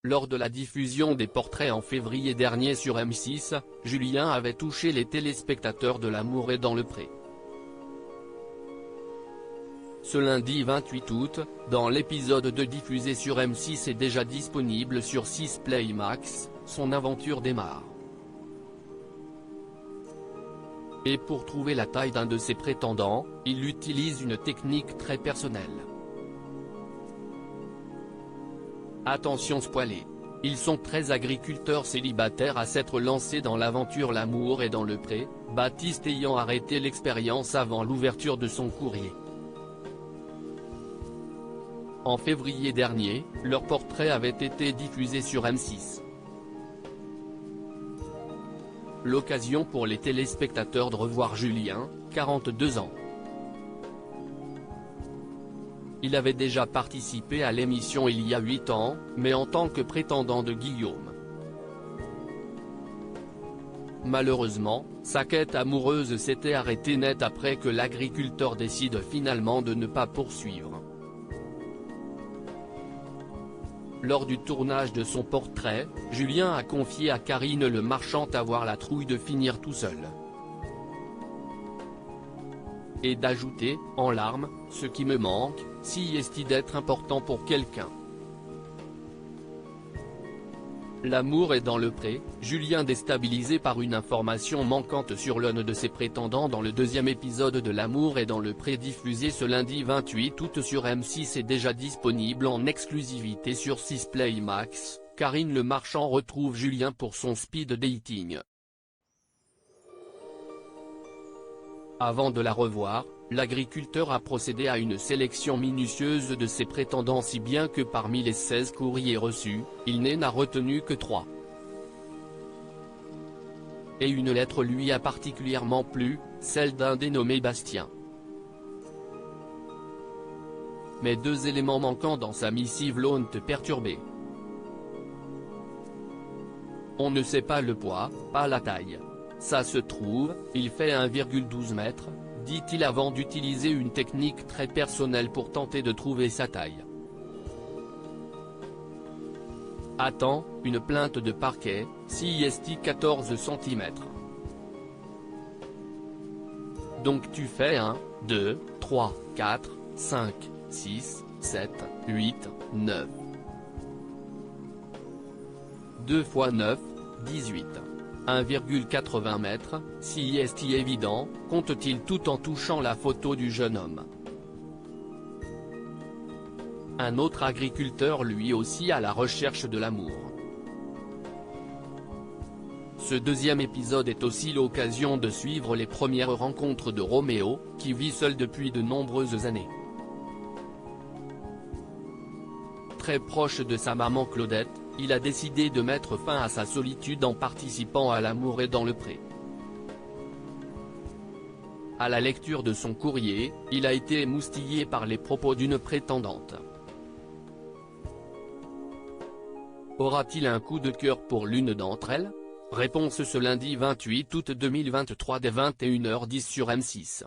Lors de la diffusion des portraits en février dernier sur M6, Julien avait touché les téléspectateurs de L'amour est dans le pré. Ce lundi 28 août, dans l'épisode 2 diffusé sur M6 et déjà disponible sur 6 Play Max, son aventure démarre. Et pour trouver la taille d'un de ses prétendants, il utilise une technique très personnelle. Attention spoilé. Ils sont 13 agriculteurs célibataires à s'être lancés dans l'aventure L'amour est dans le pré, Baptiste ayant arrêté l'expérience avant l'ouverture de son courrier. En février dernier, leur portrait avait été diffusé sur M6. L'occasion pour les téléspectateurs de revoir Julien, 42 ans. Il avait déjà participé à l'émission il y a 8 ans, mais en tant que prétendant de Guillaume. Malheureusement, sa quête amoureuse s'était arrêtée net après que l'agriculteur décide finalement de ne pas poursuivre. Lors du tournage de son portrait, Julien a confié à Karine Le Marchand avoir la trouille de finir tout seul. Et d'ajouter, en larmes, « Ce qui me manque, si est-il d'être important pour quelqu'un ». L'amour est dans le pré, Julien déstabilisé par une information manquante sur l'un de ses prétendants dans le deuxième épisode de L'amour est dans le pré diffusé ce lundi 28 août sur M6 est déjà disponible en exclusivité sur 6 Play Max, Karine Le Marchand retrouve Julien pour son speed dating. Avant de la revoir, l'agriculteur a procédé à une sélection minutieuse de ses prétendants si bien que parmi les 16 courriers reçus, il n'a retenu que 3. Et une lettre lui a particulièrement plu, celle d'un dénommé Bastien. Mais 2 éléments manquants dans sa missive l'ont perturbé. On ne sait pas le poids, pas la taille. Ça se trouve, il fait 1,12 m, dit-il avant d'utiliser une technique très personnelle pour tenter de trouver sa taille. Attends, une plainte de parquet, si est 14 cm. Donc tu fais 1, 2, 3, 4, 5, 6, 7, 8, 9. 2 x 9, 18. 1,80 m, si est évident, compte-t-il tout en touchant la photo du jeune homme. Un autre agriculteur lui aussi à la recherche de l'amour. Ce deuxième épisode est aussi l'occasion de suivre les premières rencontres de Roméo, qui vit seul depuis de nombreuses années. Très proche de sa maman Claudette, il a décidé de mettre fin à sa solitude en participant à L'amour est dans le pré. À la lecture de son courrier, il a été émoustillé par les propos d'une prétendante. Aura-t-il un coup de cœur pour l'une d'entre elles? Réponse ce lundi 28 août 2023 dès 21h10 sur M6.